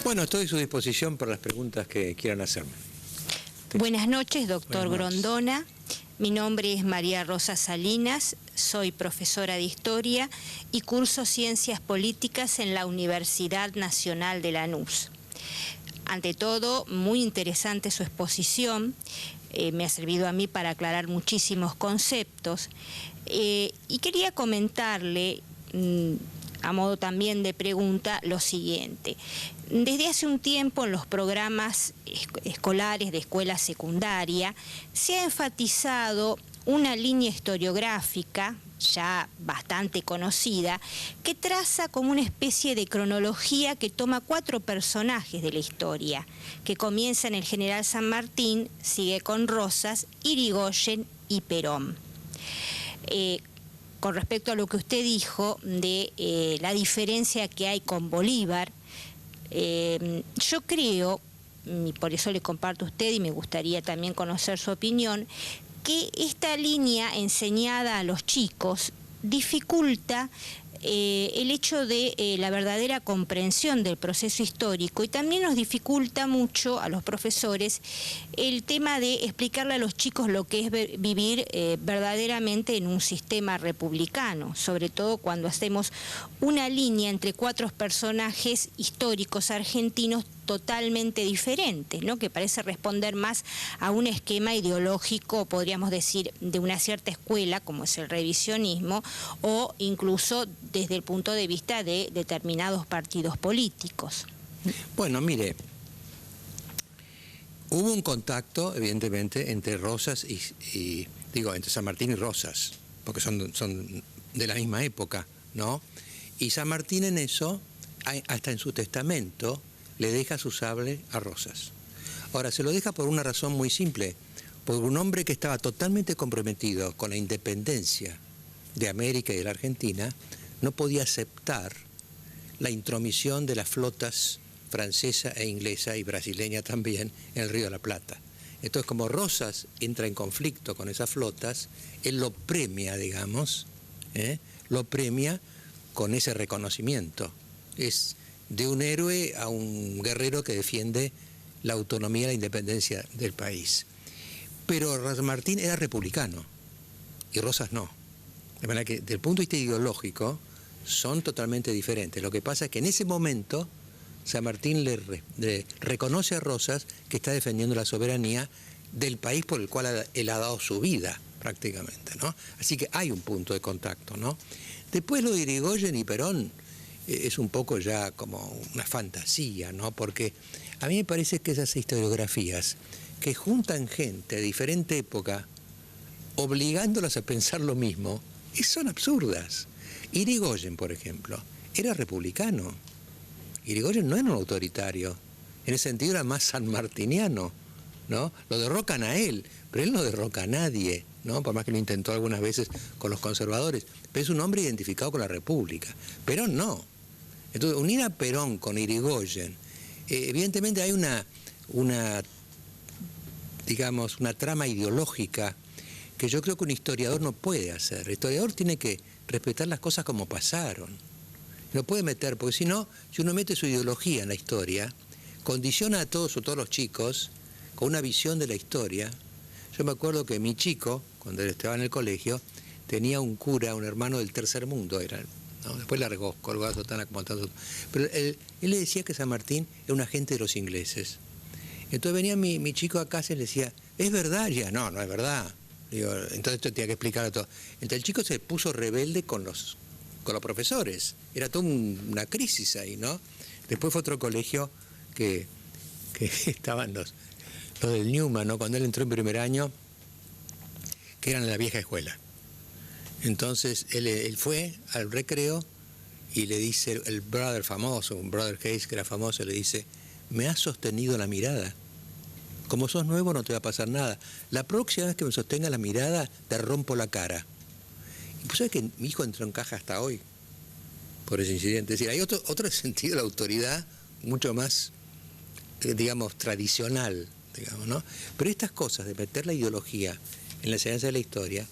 Bueno, estoy a su disposición para las preguntas que quieran hacerme. Buenas noches, doctor Buenas noches. Grondona. Mi nombre es María Rosa Salinas, soy profesora de Historia y curso Ciencias Políticas en la Universidad Nacional de Lanús. Ante todo, muy interesante su exposición, me ha servido a mí para aclarar muchísimos conceptos y quería comentarle, a modo también de pregunta, lo siguiente. Desde hace un tiempo en los programas escolares de escuela secundaria se ha enfatizado una línea historiográfica ya bastante conocida que traza como una especie de cronología que toma 4 personajes de la historia, que comienza en el general San Martín, sigue con Rosas, Irigoyen y Perón. Con respecto a lo que usted dijo de la diferencia que hay con Bolívar, yo creo, y por eso le comparto a usted y me gustaría también conocer su opinión, que esta línea enseñada a los chicos dificulta el hecho de la verdadera comprensión del proceso histórico y también nos dificulta mucho a los profesores el tema de explicarle a los chicos lo que es vivir verdaderamente en un sistema republicano, sobre todo cuando hacemos una línea entre 4 personajes históricos argentinos totalmente diferentes, ¿no? Que parece responder más a un esquema ideológico, podríamos decir, de una cierta escuela, como es el revisionismo, o incluso desde el punto de vista de determinados partidos políticos. Bueno, mire, hubo un contacto, evidentemente, entre Rosas entre San Martín y Rosas, porque son de la misma época, ¿no? Y San Martín en eso, hasta en su testamento, le deja su sable a Rosas. Ahora, se lo deja por una razón muy simple, porque un hombre que estaba totalmente comprometido con la independencia de América y de la Argentina, no podía aceptar la intromisión de las flotas francesa e inglesa y brasileña también en el Río de la Plata. Entonces, como Rosas entra en conflicto con esas flotas, él lo premia, digamos, lo premia con ese reconocimiento. Es de un héroe a un guerrero que defiende la autonomía y la independencia del país. Pero San Martín era republicano y Rosas no. De manera que, desde el punto de vista ideológico, son totalmente diferentes. Lo que pasa es que en ese momento San Martín le reconoce a Rosas que está defendiendo la soberanía del país por el cual él ha dado su vida, prácticamente, ¿no? Así que hay un punto de contacto, ¿no? Después lo de Irigoyen y Perón es un poco ya como una fantasía, ¿no? Porque a mí me parece que esas historiografías que juntan gente de diferente época, obligándolas a pensar lo mismo, son absurdas. Irigoyen, por ejemplo, era republicano. Irigoyen no era un autoritario. En ese sentido era más sanmartiniano, ¿no? Lo derrocan a él, pero él no derroca a nadie, ¿no? Por más que lo intentó algunas veces con los conservadores. Pero es un hombre identificado con la República. Perón no. Entonces, unir a Perón con Irigoyen, evidentemente hay una trama ideológica que yo creo que un historiador no puede hacer. El historiador tiene que respetar las cosas como pasaron. No puede meter, porque si no, si uno mete su ideología en la historia, condiciona a todos los chicos con una visión de la historia. Yo me acuerdo que mi chico, cuando él estaba en el colegio, tenía un cura, un hermano del tercer mundo, era, ¿no? Después largó, colgó a Sotana como tanto. Pero él le decía que San Martín era un agente de los ingleses. Entonces venía mi chico a casa y le decía, ¿es verdad? Ya, no es verdad. Digo, entonces esto tenía que explicar a todo. Entonces el chico se puso rebelde con los profesores. Era toda una crisis ahí, ¿no? Después fue otro colegio que estaban los del Newman, ¿no? Cuando él entró en primer año, que eran de la vieja escuela. Entonces él fue al recreo y le dice el brother famoso, un brother Hayes que era famoso, le dice, me has sostenido la mirada. Como sos nuevo no te va a pasar nada. La próxima vez que me sostenga la mirada, te rompo la cara. Y pues sabes que mi hijo entró en caja hasta hoy por ese incidente. Es decir, hay otro sentido de la autoridad mucho más, digamos, tradicional, digamos, ¿no? Pero estas cosas de meter la ideología en la enseñanza de la historia,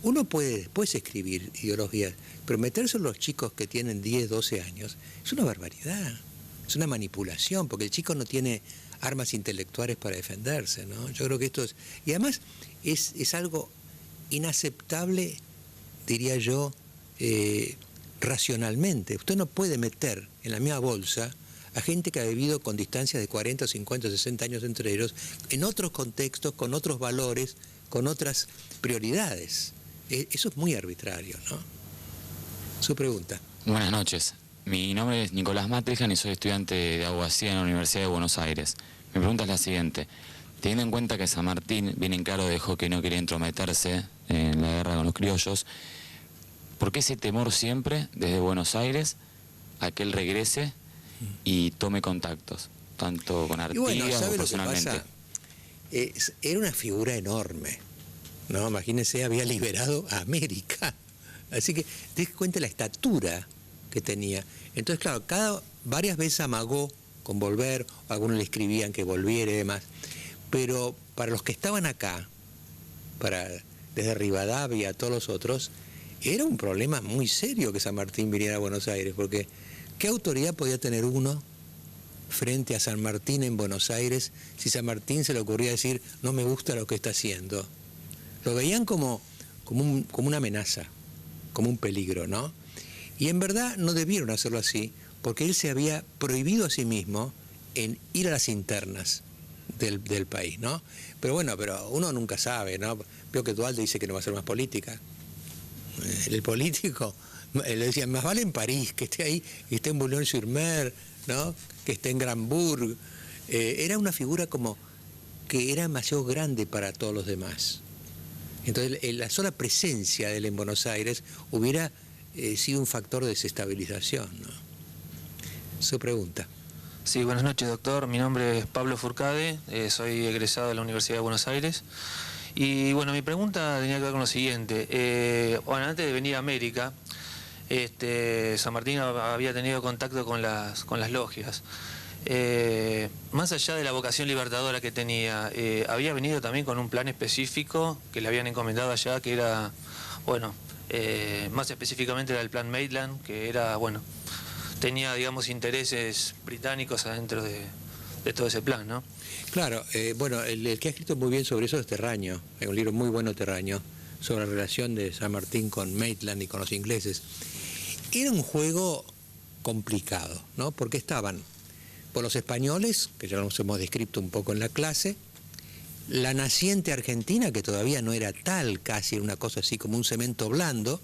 uno puede después escribir ideologías, pero meterse en los chicos que tienen 10, 12 años es una barbaridad. es una manipulación, porque el chico no tiene armas intelectuales para defenderse, ¿no? Yo creo que esto es... Y además es algo inaceptable, diría yo, racionalmente. Usted no puede meter en la misma bolsa a gente que ha vivido con distancias de 40, 50, 60 años entre ellos, en otros contextos, con otros valores, con otras prioridades. Eso es muy arbitrario, ¿no? Su pregunta. Buenas noches. Mi nombre es Nicolás Matrijan y soy estudiante de abogacía en la Universidad de Buenos Aires. Mi pregunta es la siguiente. Teniendo en cuenta que San Martín, bien en claro, dejó que no quería entrometerse en la guerra con los criollos, ¿por qué ese temor siempre, desde Buenos Aires, a que él regrese y tome contactos, tanto con Artigas o personalmente? Era una figura enorme, ¿no? Imagínense, había liberado a América. Así que te das cuenta de la estatura que tenía. Entonces, claro, varias veces amagó con volver, algunos le escribían que volviera y demás. Pero para los que estaban acá, desde Rivadavia a todos los otros, era un problema muy serio que San Martín viniera a Buenos Aires, porque ¿qué autoridad podía tener uno frente a San Martín en Buenos Aires si San Martín se le ocurría decir no me gusta lo que está haciendo? Lo veían como una amenaza, como un peligro, ¿no? Y en verdad no debieron hacerlo así, porque él se había prohibido a sí mismo en ir a las internas del país, ¿no? Pero bueno, uno nunca sabe, ¿no? Veo que Duhalde dice que no va a hacer más política. El político, le decían, más vale en París, que esté ahí, que esté en Boulogne-sur-Mer, ¿no? Que esté en Gramburg. Era una figura como que era demasiado grande para todos los demás. Entonces, la sola presencia de él en Buenos Aires hubiera sido un factor de desestabilización, ¿no? Su pregunta. Sí, buenas noches, doctor. Mi nombre es Pablo Furcade, soy egresado de la Universidad de Buenos Aires. Y bueno, mi pregunta tenía que ver con lo siguiente. Bueno, antes de venir a América, San Martín había tenido contacto con las logias. Más allá de la vocación libertadora que tenía, había venido también con un plan específico que le habían encomendado allá, que era, bueno, más específicamente era el plan Maitland, que era, bueno, tenía, digamos, intereses británicos adentro de todo ese plan, ¿no? Claro, bueno, el que ha escrito muy bien sobre eso es Terraño, hay un libro muy bueno, Terraño, sobre la relación de San Martín con Maitland y con los ingleses. Era un juego complicado, ¿no? Porque estaban por los españoles, que ya los hemos descrito un poco en la clase, la naciente Argentina, que todavía no era tal, casi una cosa así como un cemento blando,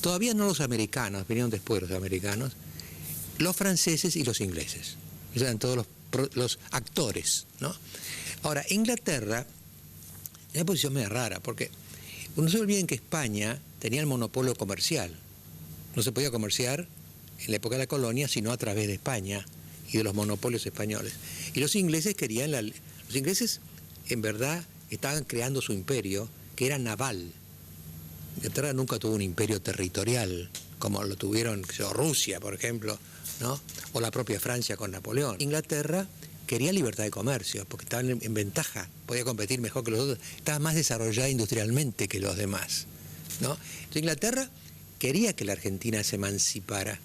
todavía no los americanos, vinieron después los americanos, los franceses y los ingleses. Esos eran todos los actores, ¿no? Ahora, Inglaterra, es una posición medio rara, porque no se olviden que España tenía el monopolio comercial. No se podía comerciar en la época de la colonia, sino a través de España y de los monopolios españoles. Y los ingleses querían, los ingleses en verdad estaban creando su imperio, que era naval. Inglaterra nunca tuvo un imperio territorial, como lo tuvieron Rusia, por ejemplo, ¿no? O la propia Francia con Napoleón. Inglaterra quería libertad de comercio, porque estaban en ventaja, podía competir mejor que los otros, estaba más desarrollada industrialmente que los demás, ¿no? Entonces Inglaterra quería que la Argentina se emancipara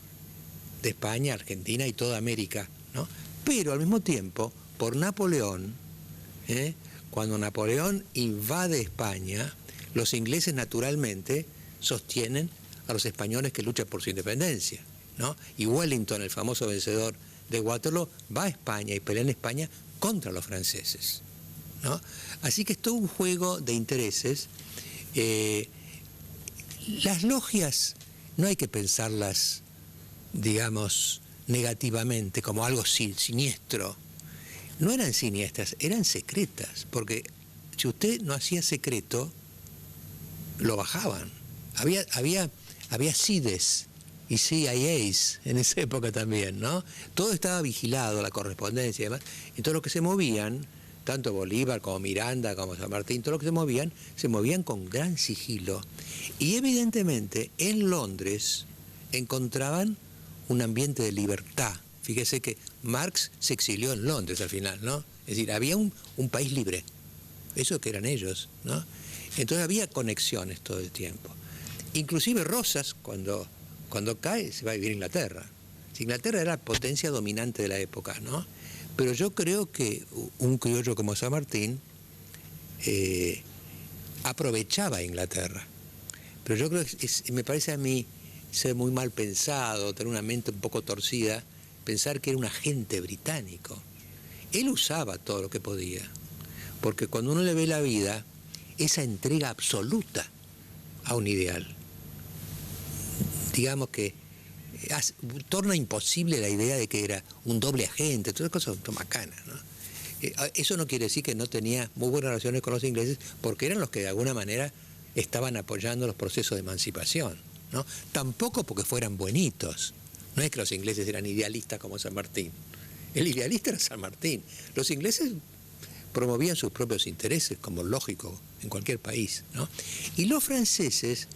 de España, Argentina y toda América, ¿no? Pero al mismo tiempo, por Napoleón, cuando Napoleón invade España, los ingleses naturalmente sostienen a los españoles que luchan por su independencia, ¿no? Y Wellington, el famoso vencedor de Waterloo, va a España y pelea en España contra los franceses, ¿no? Así que es todo un juego de intereses. Las logias no hay que pensarlas, digamos, negativamente, como algo siniestro. No eran siniestras, eran secretas, porque si usted no hacía secreto, lo bajaban. Había CIDES y CIAs en esa época también, ¿no? Todo estaba vigilado, la correspondencia y demás. Y todo lo que se movían, tanto Bolívar como Miranda, como San Martín, todo lo que se movían con gran sigilo. Y evidentemente en Londres encontraban un ambiente de libertad. Fíjese que Marx se exilió en Londres al final, ¿no? Es decir, había un país libre. Eso que eran ellos, ¿no? Entonces había conexiones todo el tiempo. Inclusive Rosas, cuando cae, se va a vivir a Inglaterra. Inglaterra era la potencia dominante de la época, ¿no? Pero yo creo que un criollo como San Martín aprovechaba a Inglaterra. Pero yo creo que me parece a mí ser muy mal pensado, tener una mente un poco torcida, pensar que era un agente británico. Él usaba todo lo que podía, porque cuando uno le ve la vida, esa entrega absoluta a un ideal, digamos que torna imposible la idea de que era un doble agente, todas cosas macanas, ¿no? Eso no quiere decir que no tenía muy buenas relaciones con los ingleses, porque eran los que de alguna manera estaban apoyando los procesos de emancipación, ¿no? Tampoco porque fueran buenitos. No es que los ingleses eran idealistas como San Martín. El idealista era San Martín. Los ingleses promovían sus propios intereses, como lógico en cualquier país, ¿no? Y los franceses,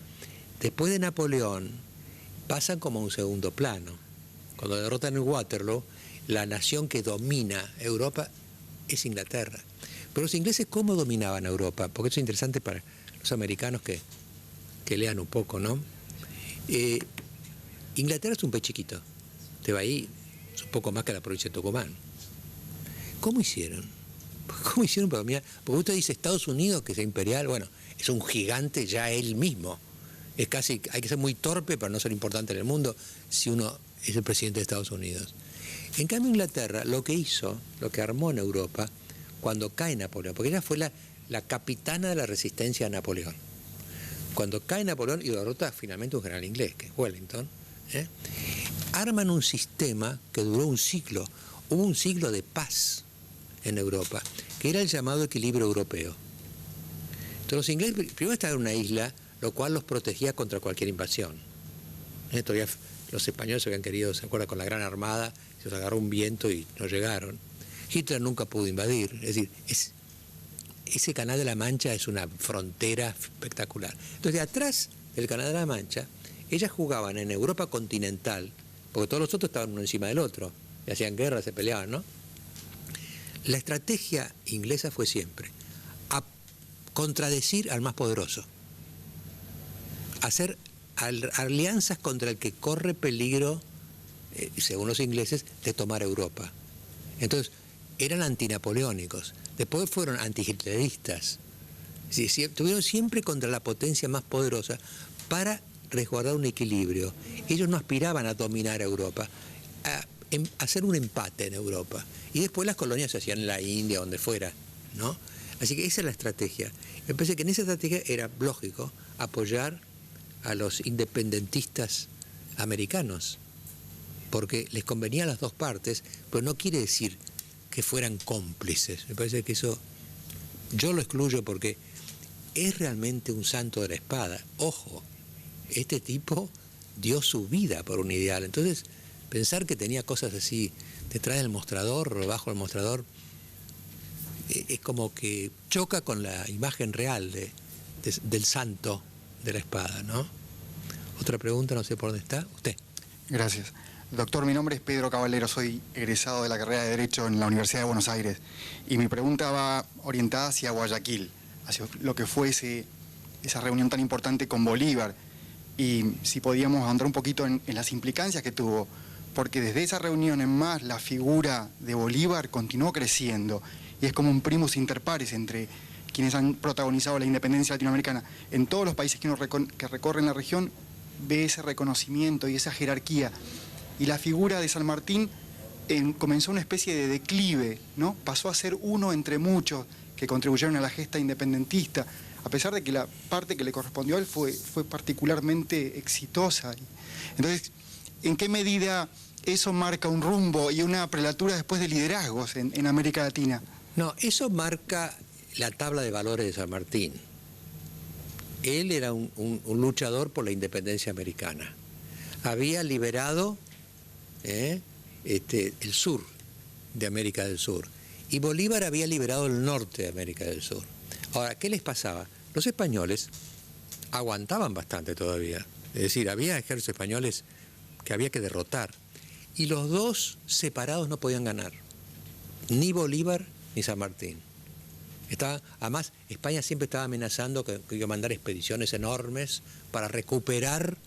después de Napoleón, pasan como a un segundo plano. Cuando derrotan en Waterloo, la nación que domina Europa es Inglaterra. Pero los ingleses, ¿cómo dominaban Europa? Porque eso es interesante para los americanos que lean un poco, ¿no? Inglaterra es un país chiquito. Te va ahí, es un poco más que la provincia de Tucumán. ¿Cómo hicieron? ¿Cómo hicieron para dominar? Porque usted dice Estados Unidos, que es imperial, bueno, es un gigante ya él mismo. Es casi, hay que ser muy torpe para no ser importante en el mundo si uno es el presidente de Estados Unidos. En cambio, Inglaterra lo que hizo, lo que armó en Europa, cuando cae Napoleón, porque ella fue la capitana de la resistencia a Napoleón. Cuando cae Napoleón y derrota finalmente un general inglés, que es Wellington, arman un sistema que duró un siglo. Hubo un siglo de paz en Europa, que era el llamado equilibrio europeo. Entonces los ingleses primero estaban en una isla, lo cual los protegía contra cualquier invasión. Todavía los españoles habían querido, se acuerda, con la Gran Armada, se los agarró un viento y no llegaron. Hitler nunca pudo invadir, es decir, ese Canal de la Mancha es una frontera espectacular. Entonces, atrás del Canal de la Mancha, ellas jugaban en Europa continental, porque todos los otros estaban uno encima del otro, y hacían guerra, se peleaban, ¿no? La estrategia inglesa fue siempre a contradecir al más poderoso, hacer alianzas contra el que corre peligro, según los ingleses, de tomar Europa. Entonces, eran antinapoleónicos, después fueron antihitleristas, estuvieron siempre contra la potencia más poderosa para resguardar un equilibrio. Ellos no aspiraban a dominar Europa, a hacer un empate en Europa. Y después las colonias se hacían en la India, donde fuera, ¿no? Así que esa es la estrategia. Me parece que en esa estrategia era lógico apoyar a los independentistas americanos, porque les convenía a las dos partes, pero no quiere decir que fueran cómplices. Me parece que eso yo lo excluyo porque es realmente un santo de la espada. Ojo, este tipo dio su vida por un ideal. Entonces, pensar que tenía cosas así detrás del mostrador, bajo el mostrador, es como que choca con la imagen real del santo de la espada, ¿no? Otra pregunta, no sé por dónde está. Usted. Gracias. Doctor, mi nombre es Pedro Caballero, soy egresado de la carrera de Derecho en la Universidad de Buenos Aires. Y mi pregunta va orientada hacia Guayaquil, hacia lo que fue esa reunión tan importante con Bolívar. Y si podíamos andar un poquito en las implicancias que tuvo, porque desde esa reunión en más la figura de Bolívar continuó creciendo. Y es como un primus inter pares entre quienes han protagonizado la independencia latinoamericana. En todos los países que recorren la región, ve ese reconocimiento y esa jerarquía. Y la figura de San Martín comenzó una especie de declive, ¿no? Pasó a ser uno entre muchos que contribuyeron a la gesta independentista, a pesar de que la parte que le correspondió a él fue particularmente exitosa. Entonces, ¿en qué medida eso marca un rumbo y una prelatura después de liderazgos en América Latina? No, eso marca la tabla de valores de San Martín. Él era un luchador por la independencia americana. Había liberado el sur de América del Sur. Y Bolívar había liberado el norte de América del Sur. Ahora, ¿qué les pasaba? Los españoles aguantaban bastante todavía. Es decir, había ejércitos españoles que había que derrotar. Y los dos separados no podían ganar. Ni Bolívar ni San Martín. Además, España siempre estaba amenazando que iba a mandar expediciones enormes para recuperar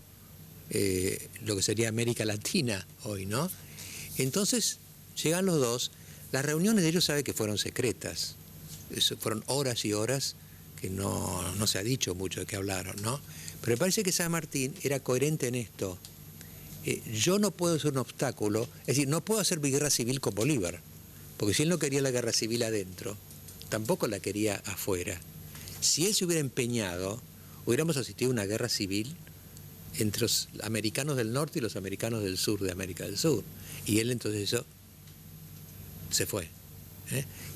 lo que sería América Latina hoy, ¿no? Entonces llegan los dos. Las reuniones de ellos sabe que fueron secretas. Fueron horas y horas que no se ha dicho mucho de qué hablaron, ¿no? Pero me parece que San Martín era coherente en esto. Yo no puedo ser un obstáculo, es decir, no puedo hacer mi guerra civil con Bolívar, porque si él no quería la guerra civil adentro, tampoco la quería afuera. Si él se hubiera empeñado, hubiéramos asistido a una guerra civil entre los americanos del norte y los americanos del sur de América del Sur. Y él entonces eso se fue.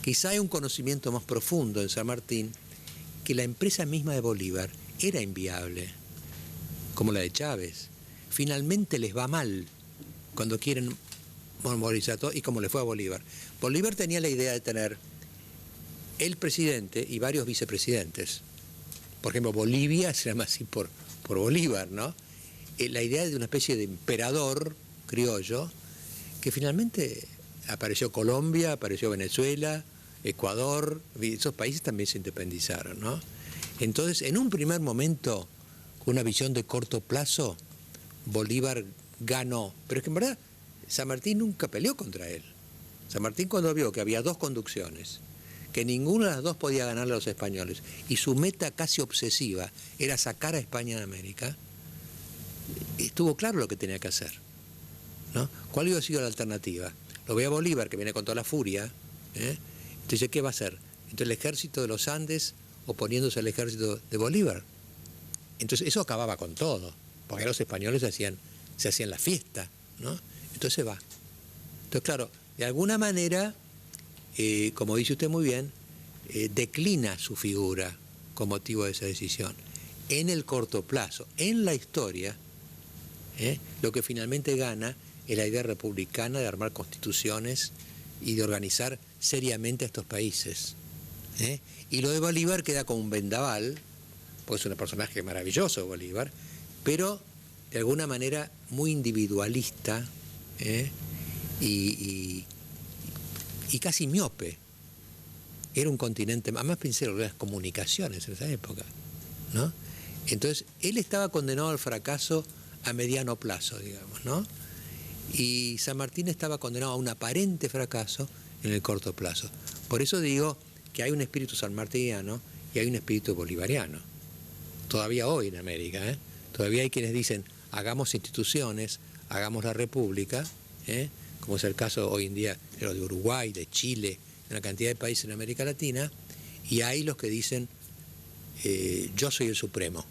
Quizá hay un conocimiento más profundo en San Martín que la empresa misma de Bolívar era inviable, como la de Chávez. Finalmente les va mal cuando quieren movilizar todo, y como le fue a Bolívar. Bolívar tenía la idea de tener el presidente y varios vicepresidentes. Por ejemplo, Bolivia se llama así por Bolívar, ¿no? La idea de una especie de emperador criollo, que finalmente apareció Colombia, apareció Venezuela, Ecuador, esos países también se independizaron, ¿no? Entonces, en un primer momento, con una visión de corto plazo, Bolívar ganó. Pero es que en verdad, San Martín nunca peleó contra él. San Martín, cuando vio que había dos conducciones, que ninguna de las dos podía ganarle a los españoles, y su meta casi obsesiva era sacar a España de América, estuvo claro lo que tenía que hacer, ¿no? ¿Cuál iba a ser la alternativa? Lo ve a Bolívar, que viene con toda la furia, Entonces, ¿qué va a hacer? Entonces, el ejército de los Andes oponiéndose al ejército de Bolívar. Entonces, eso acababa con todo, porque los españoles se hacían la fiesta, ¿no? Entonces se va. Entonces, claro, de alguna manera, como dice usted muy bien, declina su figura con motivo de esa decisión. En el corto plazo, en la historia, lo que finalmente gana es la idea republicana de armar constituciones y de organizar seriamente a estos países. Y lo de Bolívar queda como un vendaval, porque es un personaje maravilloso Bolívar, pero de alguna manera muy individualista y casi miope. Era un continente, además pensé en las comunicaciones en esa época, ¿no? Entonces, él estaba condenado al fracaso a mediano plazo, digamos, ¿no? Y San Martín estaba condenado a un aparente fracaso en el corto plazo. Por eso digo que hay un espíritu sanmartiniano y hay un espíritu bolivariano. Todavía hoy en América, todavía hay quienes dicen, hagamos instituciones, hagamos la república, como es el caso hoy en día de lo de Uruguay, de Chile, de una cantidad de países en América Latina, y hay los que dicen, yo soy el supremo,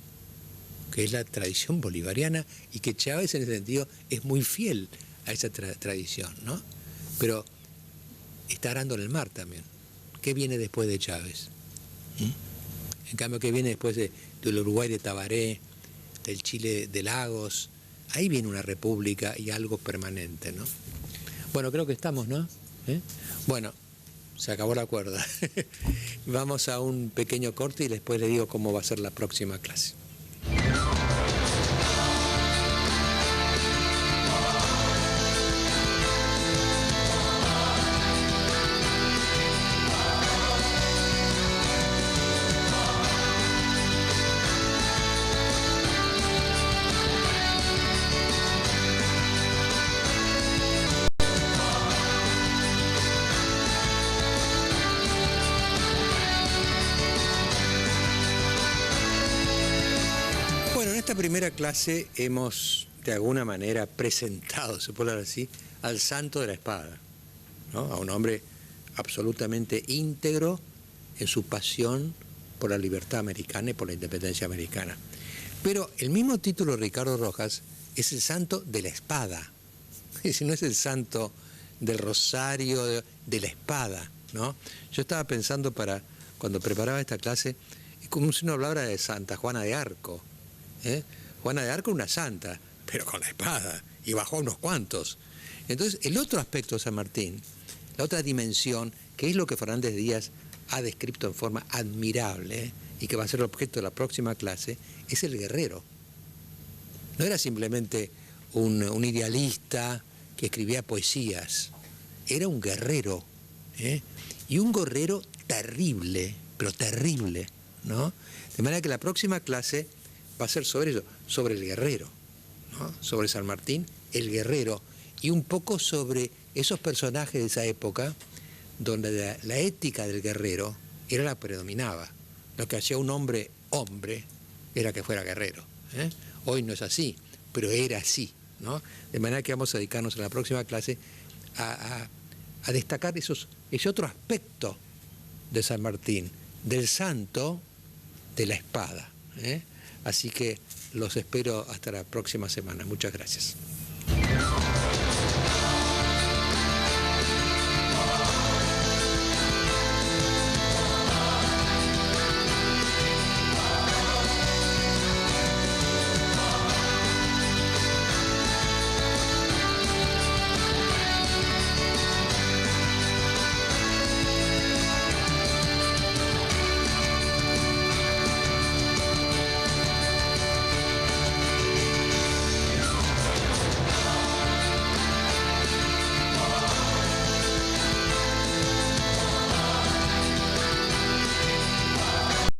que es la tradición bolivariana, y que Chávez en ese sentido es muy fiel a esa tradición, ¿no? Pero está arando en el mar también. ¿Qué viene después de Chávez? En cambio, ¿qué viene después del Uruguay de Tabaré, del Chile de Lagos? Ahí viene una república y algo permanente, ¿no? Bueno, creo que estamos, ¿no? Bueno, se acabó la cuerda. Vamos a un pequeño corte y después le digo cómo va a ser la próxima clase. En esta primera clase hemos, de alguna manera, presentado, se puede hablar así, al santo de la espada, ¿no? A un hombre absolutamente íntegro en su pasión por la libertad americana y por la independencia americana. Pero el mismo título de Ricardo Rojas es el santo de la espada, es decir, no es el santo del rosario, de la espada, ¿no? Yo estaba pensando cuando preparaba esta clase, es como si uno hablara de Santa Juana de Arco. Juana de Arco, una santa, pero con la espada, y bajó unos cuantos. Entonces, el otro aspecto de San Martín, la otra dimensión, que es lo que Fernández Díaz ha descrito en forma admirable, y que va a ser el objeto de la próxima clase, es el guerrero. No era simplemente un idealista que escribía poesías, era un guerrero, y un guerrero terrible, pero terrible, ¿no? De manera que la próxima clase va a ser sobre eso, sobre el guerrero, ¿no? Sobre San Martín, el guerrero, y un poco sobre esos personajes de esa época donde la ética del guerrero era la predominaba. Lo que hacía un hombre era que fuera guerrero. Hoy no es así, pero era así, ¿no? De manera que vamos a dedicarnos en la próxima clase a destacar ese otro aspecto de San Martín, del santo de la espada. Así que los espero hasta la próxima semana. Muchas gracias.